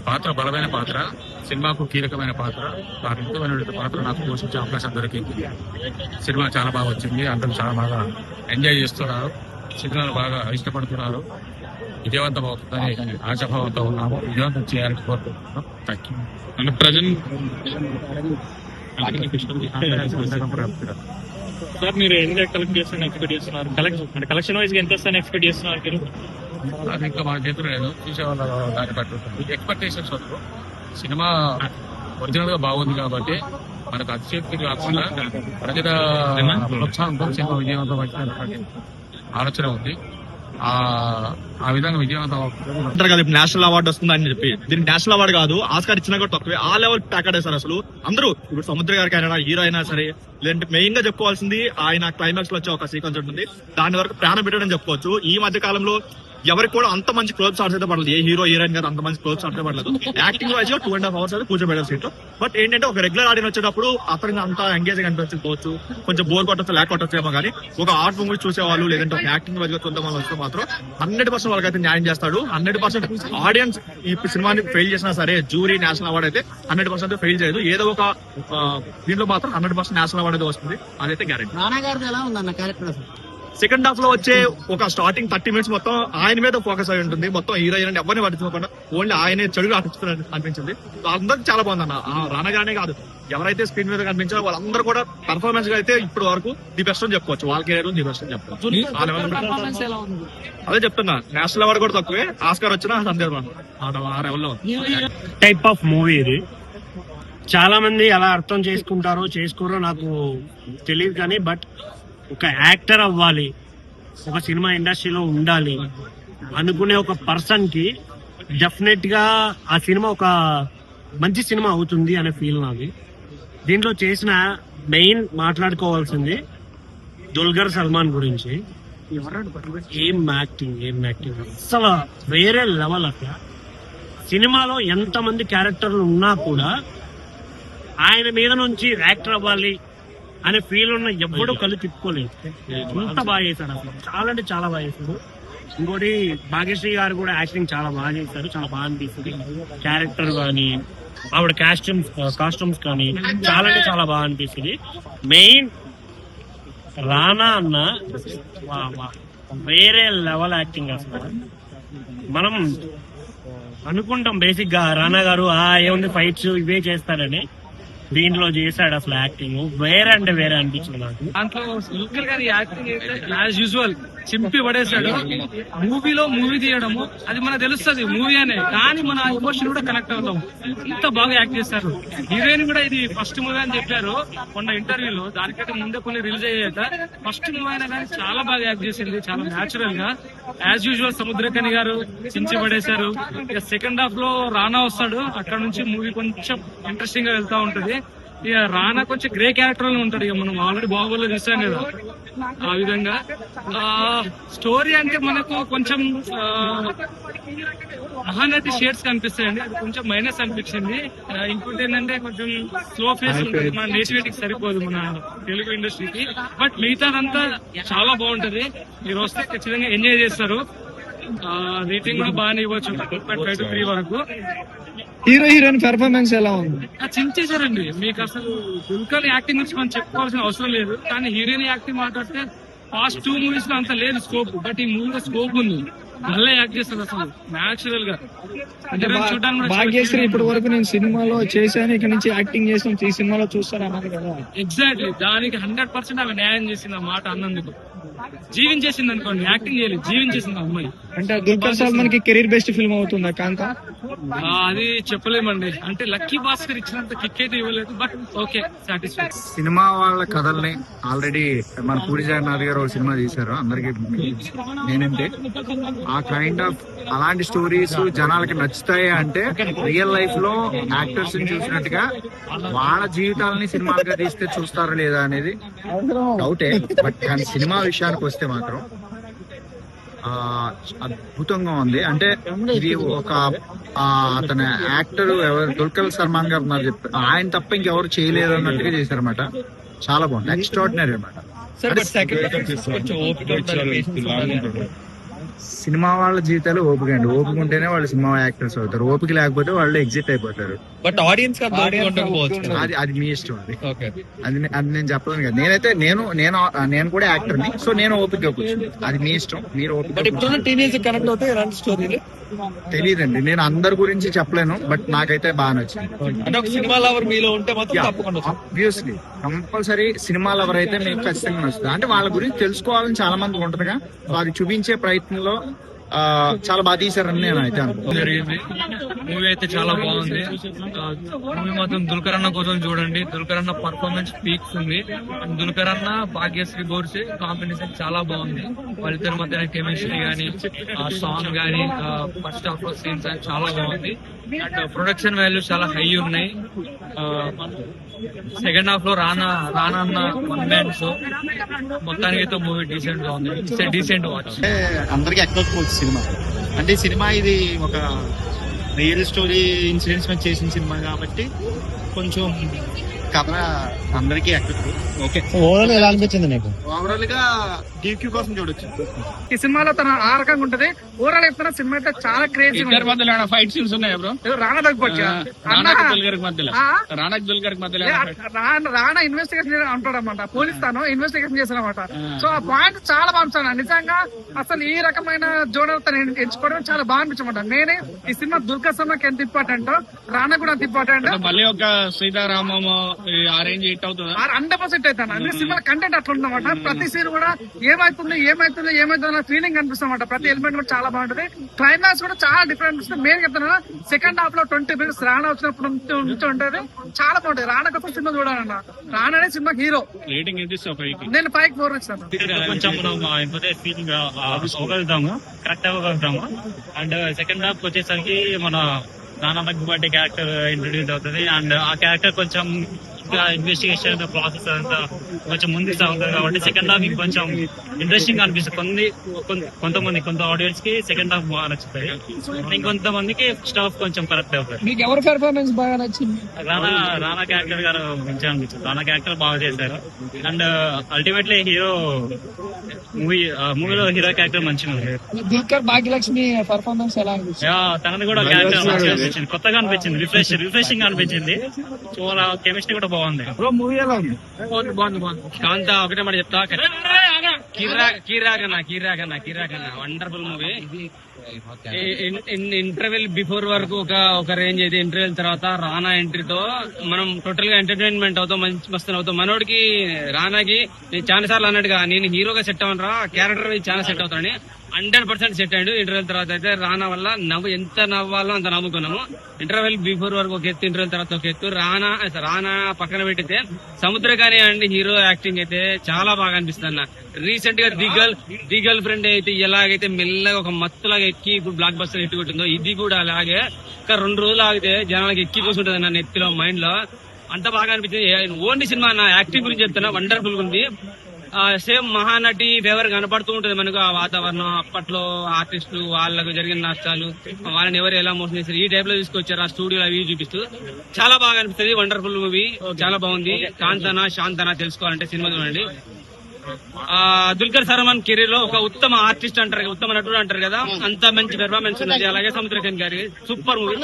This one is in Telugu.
పాత్ర బలమైన పాత్ర, సినిమాకు కీలకమైన పాత్ర, ఆ అద్భుతమైన పాత్ర నాకు పోషించే అవకాశం దొరికింది. సినిమా చాలా బాగా వచ్చింది, అందరూ చాలా బాగా ఎంజాయ్ చేస్తున్నారు, సినిమాలు బాగా ఇష్టపడుతున్నారు. విజయవంతం అవుతుందని ఆశాభావంతో ఉన్నాము. విజయవంతం చేయాలని కోరుకుంటున్నాం. Thank you. అంటే ప్రజెంట్ సార్ మీరు ఎంత కలెక్ట్ చేస్తారని ఎక్స్పెక్ట్ చేస్తున్నారు? కలెక్షన్ వైజ్ ఎంత వస్తారని ఎక్స్పెక్ట్ చేస్తున్నారు మీరు? అది ఇంకా మన చేతులు లేదు, చూసే వాళ్ళ దాన్ని బట్టి ఉంటుంది. ఎక్స్పెక్టేషన్స్ వరకు సినిమా ఒరిజినల్ గా బాగుంది కాబట్టి మనకు అతిశక్తి కాకుండా ప్రజల ప్రోత్సాహంతో సినిమా విజయవంతం వచ్చిన ఆలోచన ఉంది. ఆ విధంగా విజయవంతం అంటారు కదా, నేషనల్ అవార్డు వస్తుంది అని చెప్పి. దీనికి నేషనల్ అవార్డు కాదు, ఆస్కార్ ఇచ్చినా కూడా తక్కువే. ఆ లెవెల్ ప్యాకెట్ సార్. అసలు అందరూ ఇప్పుడు సముద్ర గారికి అయినా, హీరో అయినా సరే, లేదంటే మెయిన్ గా చెప్పుకోవాల్సింది ఆయన క్లైమాక్స్ లో వచ్చే ఒక సీక్వెన్స్ ఉంటుంది, దాని వరకు ప్రాణం పెట్టడం చెప్పుకోవచ్చు. ఈ మధ్య కాలంలో ఎవరికి కూడా అంత మంచి క్లోజ్ షాట్స్ అయితే పడలేదు. ఏ హీరో హీరోయిన్ గారు అంత మంచి క్లోజ్ షాట్స్ అయితే పడలేదు. యాక్టింగ్ వైజ్ గా 2.5 hours అయితే కూర్చోబెట్టారు సీట్. బట్ ఏంటంటే ఒక రెగ్యులర్ ఆడియన్స్ వచ్చేటప్పుడు అతనికి అంత ఎంగేజ్ గా అనిపించకపోవచ్చు, కొంచెం బోర్ కొట్టచ్చు, లేక కొట్టచ్చేమో. కానీ ఒక ఆర్ట్ మూవీ చూసేవాళ్ళు, లేదంటే ఒక యాక్టింగ్ వైజ్ గా చూద్దాం వాళ్ళు వస్తే మాత్రం 100% వాళ్ళకైతే న్యాయం చేస్తాడు. 100% ఆడియన్స్ ఈ సినిమాని ఫెయిల్ చేసినా సరే, జూరీ నేషనల్ అవార్డు అయితే 100% ఫెయిల్ చేయదు. ఏదో ఒక దీంట్లో మాత్రం 100% నేషనల్ అవార్డు అయితే వస్తుంది, అదైతే గ్యారెంటీ. సెకండ్ హాఫ్ లో వచ్చే ఒక స్టార్టింగ్ 30 minutes మొత్తం ఆయన మీద ఫోకస్ అయి ఉంటుంది. మొత్తం హీరోయిన్ ఎవరిని పట్టించుకోకుండా ఓన్లీ ఆయనే చెడుగా అనిపిస్తున్నారు అనిపించింది. అందరికి చాలా బాగుందన్న. రానగానే కాదు, ఎవరైతే స్క్రీన్ మీద కనిపించారో వాళ్ళందరూ కూడా పర్ఫార్మెన్స్ గా అయితే ఇప్పటి వరకు ది బెస్ట్ అని చెప్పుకోవచ్చు. వాళ్ళ కెరీర్ ది బెస్ట్ అని చెప్పుకోవచ్చు. అదే చెప్తున్నా, నేషనల్ అవార్డు కూడా తక్కువే, ఆస్కార్ వచ్చినా సందేహం ఆ లెవెల్లో టైప్ ఆఫ్ మూవీ ఇది. చాలా మంది అలా అర్థం చేసుకుంటారో చేసుకోరో నాకు తెలియదు కానీ, బట్ ఒక యాక్టర్ అవ్వాలి, ఒక సినిమా ఇండస్ట్రీలో ఉండాలి అనుకునే ఒక పర్సన్ కి డెఫినెట్ గా ఆ సినిమా ఒక మంచి సినిమా అవుతుంది అనే ఫీల్ నాది. దీంట్లో చేసిన మెయిన్ మాట్లాడుకోవాల్సింది దుల్కర్ సల్మాన్ గురించి. ఏం యాక్టింగ్ అసలు వేరే లెవెల్. అట్లా సినిమాలో ఎంతమంది క్యారెక్టర్లు ఉన్నా కూడా ఆయన మీద నుంచి యాక్టర్ అవ్వాలి అనే ఫీల్ ఉన్న ఎవ్వడూ కళ్ళు తిప్పుకోలేదు. అంత బాగా చేశాడు, అసలు చాలా అంటే చాలా బాగా చేశాడు. ఇంకోటి భాగ్యశ్రీ గారు కూడా యాక్టింగ్ చాలా బాగా చేశారు, చాలా బాగా అనిపిస్తుంది. క్యారెక్టర్ కానీ, ఆవిడ కాస్ట్యూమ్స్ కానీ చాలా అంటే చాలా బాగా అనిపిస్తుంది. మెయిన్ రానా అన్న వేరే లెవెల్ యాక్టింగ్. అసలు మనం అనుకుంటాం బేసిక్ గా రానా గారు ఏముంది ఫైట్స్ ఇవే చేస్తారని, దీంట్లో చేశాడు అసలు యాక్టింగ్ వేరే అంటే వేరే అనిపించింది నాకు. దాంట్లో దుల్కర్ గారి యాక్టింగ్ అయితే యాజ్ యూజువల్ చింపి పడేశాడు. మూవీలో మూవీ తీయడము అది మనకు తెలుస్తుంది మూవీ అనే, కానీ మన ఎమోషన్ కూడా కనెక్ట్ అవుతాం. ఇంత బాగా యాక్ట్ చేస్తారు. హీరోయిన్ కూడా ఇది ఫస్ట్ మూవీ అని చెప్పారు మొన్న ఇంటర్వ్యూలో, దానికంటే ముందే కొన్ని రిలీజ్ అయ్యాక. ఫస్ట్ మూవీ అయినా కానీ చాలా బాగా యాక్ట్ చేసింది, చాలా న్యాచురల్ గా. యాజ్ యూజువల్ సముద్రకని గారు చించి పడేశారు. ఇక సెకండ్ హాఫ్ లో రానా వస్తాడు, అక్కడ నుంచి మూవీ కొంచెం ఇంట్రెస్టింగ్ గా వెళ్తా ఉంటది. ఇక రానా కొంచెం గ్రే క్యారెక్టర్ లో ఉంటాడు. ఇక మనం ఆల్రెడీ బాహుబలిలో చూసాం కదా, ఆ విధంగా. స్టోరీ అంటే మనకు కొంచెం మహానటి షేడ్స్ కనిపిస్తాయండి, అది కొంచెం మైనస్ అనిపించింది. ఇంకోటి ఏంటంటే కొంచెం స్లో ఫేస్ ఉంటుంది, మన నేటివిటీకి సరిపోదు మన తెలుగు ఇండస్ట్రీకి. బట్ మిగతాదంతా చాలా బాగుంటది. మీరు వస్తే ఖచ్చితంగా ఎంజాయ్ చేస్తారు. రేటింగ్ కూడా బాగానే ఇవ్వచ్చు, 2.5 to 3 వరకు. హీరో హీరోయిన్ పెర్ఫార్మెన్స్ ఎలా ఉంది? చించేశారండి. మీకు అసలు దుల్కర్ యాక్టింగ్ గురించి మనం చెప్పుకోవాల్సిన అవసరం లేదు, కానీ హీరోయిన్ యాక్టింగ్ మాట్లాడితే ఫాస్ట్ 2 movies లో అంత లేదు స్కోప్, బట్ ఈ మూవీలో స్కోప్ ఉంది. మళ్ళీ యాక్ట్ చేస్తారు అసలు న్యాచురల్ గా. భాగ్యశ్రీ ఇప్పటి వరకు నేను సినిమాలో చేశాను, ఇక్కడ నుంచి యాక్టింగ్ చేసాం, ఈ సినిమాలో చూస్తారన్నది కదా. ఎగ్జాక్ట్లీ, దానికి 100% ఆమె న్యాయం చేసింది. ఆ మాట అన్నందుకు జీవించేసింది అనుకోండి, యాక్టింగ్ చేయాలి, జీవించేసింది అమ్మాయి. అంటే దుల్కర్ సల్మాన్ కి కెరీర్ బెస్ట్ ఫిల్మ్ అవుతుందా కాంత? అది చెప్పలేమండి. అంటే లక్కీ భాస్కర్ ఇచ్చినంత కిక్ అయితే ఇవ్వలేదు, బట్ ఓకే, సాటిస్ఫై. సినిమా వాళ్ళ కథల్ని ఆల్రెడీ మన పూరి జగన్నాథ్ గారు ఒక సినిమా తీశారు, అందరికి నేనంటే ఆ కైండ్ ఆఫ్ అలాంటి స్టోరీస్ జనాలకి నచ్చుతాయి. అంటే రియల్ లైఫ్ లో యాక్టర్స్ ని చూసినట్టుగా వాళ్ళ జీవితాలని సినిమాలుగా తీస్తే చూస్తారా లేదా అనేది డౌటే. బట్ కానీ సినిమా విషయానికి వస్తే మాత్రం అద్భుతంగా ఉంది. అంటే ఇది ఒక అతని యాక్టర్ ఎవరు దుల్కర్ సల్మాన్ గారు ఉన్నారు, ఆయన తప్ప ఇంకెవరు చేయలేదు అన్నట్టుగా చేశారన్నమాట. చాలా బాగుంది, ఎక్స్ట్రాడినరీ అన్నమాట. సినిమా వాళ్ళ జీవితాలు ఓపిక అండి. ఓపిక ఉంటేనే వాళ్ళు సినిమా యాక్టర్స్ అవుతారు. ఓపిక లేకపోతే వాళ్ళు ఎగ్జిట్ అయిపోతారు. బట్ ఆడియన్స్ ఉండకపోవచ్చు. అది మీ ఇష్టం అది. ఓకే. అది నేను చెప్పలేను కదా. నేను కూడా యాక్టర్ని, సో నేను ఓపిక కూర్చుని. అది మీ ఇష్టం, మీరు బట్ ఓపిక ఇప్పుడున్న టీనేజ్ కనెక్ట్ అవుతాయి ఇలాంటి స్టోరీలు. తెలియదండి. నేను అందరి గురించి చెప్పలేను, బట్ నాకైతే బాగా నచ్చింది. అంటే ఒక సినిమా లవర్ మీలో ఉంటే మాత్రం తప్పకుండా వస్తుంది. ఆబ్వియస్లీ కంపల్సరీ సినిమాలు ఎవరైతే మీకు ఖచ్చితంగా నచ్చుతుంది. అంటే వాళ్ళ గురించి తెలుసుకోవాలని చాలా మందికి ఉంటదిగా, సో అది చూపించే ప్రయత్నంలో చాలా బాగా తీశారని నేను అయితే అనుకుంటున్నాను. జరిగింది. మూవీ అయితే చాలా బాగుంది. మూవీ మాత్రం దుల్కర్ అన్న కోసం చూడండి. దుల్కర్ అన్న పర్ఫార్మెన్స్ పీక్స్ ఉంది. దుల్కర్ అన్న భాగ్యశ్రీ గోడ్సే కాంబినేషన్ చాలా బాగుంది. వాళ్ళిద్దరి మధ్యన కెమిస్ట్రీ గానీ, సాంగ్ గానీ, ఫస్ట్ హాఫ్ సీన్స్ అని చాలా బాగుంది. అండ్ ప్రొడక్షన్ వాల్యూస్ చాలా హై ఉన్నాయి. సెకండ్ హాఫ్ లో రానా అన్న వన్ మ్యాన్ షో. మొత్తానికి అయితే మూవీ డీసెంట్ గా ఉంది. Decent watch. అందరికి ఎక్కకపోవచ్చు సినిమా. అంటే ఈ సినిమా ఇది ఒక రియల్ స్టోరీ ఇన్సిడెంట్స్ మీద చేసిన సినిమా కాబట్టి కొంచెం కథ అందరికీ ఎక్కదు. ఓకే. ఓవరాల్ ఎలా అనిపించింది నీకు? ఓవరాల్ గా DQ కోసం చూడొచ్చు. ఈ సినిమాలో తన ఆ రకంగా ఉంటది. ఓవరాల్ చెప్తున్నా సినిమా అయితే చాలా క్రేజీ. ఇద్దరి మధ్యలో ఫైట్ సీన్స్ ఉన్నాయి బ్రో. రానా తగ్గిపోచ్చా దుల్కర్ మధ్యలో రానా ఇన్వెస్టిగేషన్ అంటాడు అనమాట. పోలీస్ తాను ఇన్వెస్టిగేషన్ చేశారనమాట. సో ఆ పాయింట్ చాలా బాగుంది. నిజంగా అసలు ఈ రకమైన జోనర్ తను ఎంచుకోవడం చాలా బాగా అనిపించమాట. నేనే ఈ సినిమా దుల్కర్ సినిమాకి ఎంత ఇంపార్టెంట్, రానా కూడా అంత ఇంపార్టెంట్. మళ్ళీ ఒక సీతారామం అరేంజ్ హిట్ అవుతుంది. 100% అవుతాను. అన్ని సినిమా కంటెంట్ అట్లా ఉందన్నమాట. ప్రతి సీన్ కూడా ఏమైతుంది అన్న ఫీలింగ్ అనిపిస్తుంది. ప్రతి ఎలిమెంట్ కూడా చాలా బాగుంటది. క్లైమాక్స్ కూడా చాలా డిఫరెంట్ వస్తుంది. మెయిన్ చెప్తున్నా సెకండ్ హాఫ్ లో 20 minutes రానా వచ్చినప్పుడు ఉంటది. చాలా బాగుంటది. రానా కోసం సినిమా చూడాలన్న. రానానే సినిమా హీరో. రేటింగ్ ఎంత ఇస్తావు? నేను 5-4 ఇస్తాను. కొంచెం ఫీలింగ్ అవ్వగలుగుతాము, కరెక్ట్ అవ్వగలుగుతాము. అండ్ సెకండ్ హాఫ్ వచ్చేసరికి మన నానా దగ్గుబాటి క్యారెక్టర్ ఇంట్రొడ్యూస్ అవుతుంది. అండ్ ఆ క్యారెక్టర్ కొంచెం ఇంకా ఇన్వెస్టిగేషన్ ప్రాసెస్ అంతా కొంచెం ముందుకు సాగుతుంది కాబట్టి సెకండ్ హాఫ్ కొంచెం ఇంట్రెస్టింగ్ అనిపిస్తుంది. కొంత ఆడియన్స్ కి సెకండ్ హాఫ్ బాగా నచ్చుతాయి. ఇంకొంతమందికి ఫస్ట్ హాఫ్ కొంచెం కరెక్ట్ అవుతుంది. మీకు ఎవరి పెర్ఫార్మెన్స్ బాగా నచ్చింది? రానా క్యారెక్టర్ గారు మంచిగా అనిపించింది. రానా క్యారెక్టర్ బాగా చేశారు. అండ్ అల్టిమేట్లీ మూవీలో హీరో క్యారెక్టర్ మంచిగా ఉంది. దుల్కర్ భాగ్యలక్ష్మి పెర్ఫార్మెన్స్ ఎలా అనిపించింది? తనది కూడా క్యారెక్టర్ మంచిగా అనిపించింది. కొత్తగా అనిపించింది, రిఫ్రెషింగ్ అనిపించింది. సో అలా కెమిస్ట్రీ కూడా బాగుంది. బాగుంది. కాంతా ఒకటే మాట చెప్తా. కీరాకన్నా వండర్ఫుల్ మూవీ. ఇంటర్వెల్ బిఫోర్ వరకు ఒక రేంజ్ అయితే, ఇంటర్వెల్ తర్వాత రానా ఎంట్రీతో మనం టోటల్ గా ఎంటర్టైన్మెంట్ అవుతాం, మస్తు అవుతాం. మనోడికి రానాకి నేను చాలా సార్లు అన్నట్టుగా నేను హీరోగా సెట్ అవ్వను, క్యారెక్టర్ చాలా సెట్ అవుతానని 100% సెట్ అయ్యాడు. ఇంటర్వెల్ తర్వాత అయితే రానా వల్ల ఎంత నవ్వాలో అంత నవ్వుకున్నాము. ఇంటర్వెల్ బిఫోర్ వరకు ఒక ఎత్తు, ఇంటర్వెల్ తర్వాత ఒక ఎత్తు. రానా పక్కన పెట్టితే సముద్రగాని అండి హీరో యాక్టింగ్ అయితే చాలా బాగా అనిపిస్తుంది అన్న. రీసెంట్ గా ది గర్ల్ ఫ్రెండ్ అయితే ఎలాగైతే మెల్లగా ఒక మత్తులాగా ఎక్కి ఇప్పుడు బ్లాక్ బస్టర్ ఎట్టి కొట్టిందో, ఇది కూడా అలాగే ఇంకా 2 రోజులు ఆగితే జనాలకి ఎక్కి కూర్చుంటది అన్న నెత్తిలో, మైండ్ లో. అంత బాగా అనిపించింది. ఓన్లీ సినిమా నా యాక్టింగ్ గురించి చెప్తున్నా, వండర్ఫుల్ ఉంది. సేమ్ మహానటి ఫేవర్ కనపడుతూ ఉంటది మనకు. ఆ వాతావరణం, అప్పట్లో ఆర్టిస్టులు వాళ్ళకు జరిగిన నష్టాలు, వాళ్ళని ఎవరు ఎలా మోసం చేశారు, ఈ టైప్ లో తీసుకొచ్చారు. ఆ స్టూడియోలో అవి చూపిస్తూ చాలా బాగా అనిపిస్తుంది. వండర్ఫుల్ మూవీ, చాలా బాగుంది. శాంతనా తెలుసుకోవాలంటే సినిమా చూడండి. దుల్కర్ సల్మాన్ కెరీర్ లో ఒక ఉత్తమ ఆర్టిస్ట్ అంటారు, ఉత్తమ నటుడు అంటారు కదా, అంత మంచి పెర్ఫార్మెన్స్ ఉన్నది. అలాగే సముద్రకన్ గారి సూపర్ మూవీ.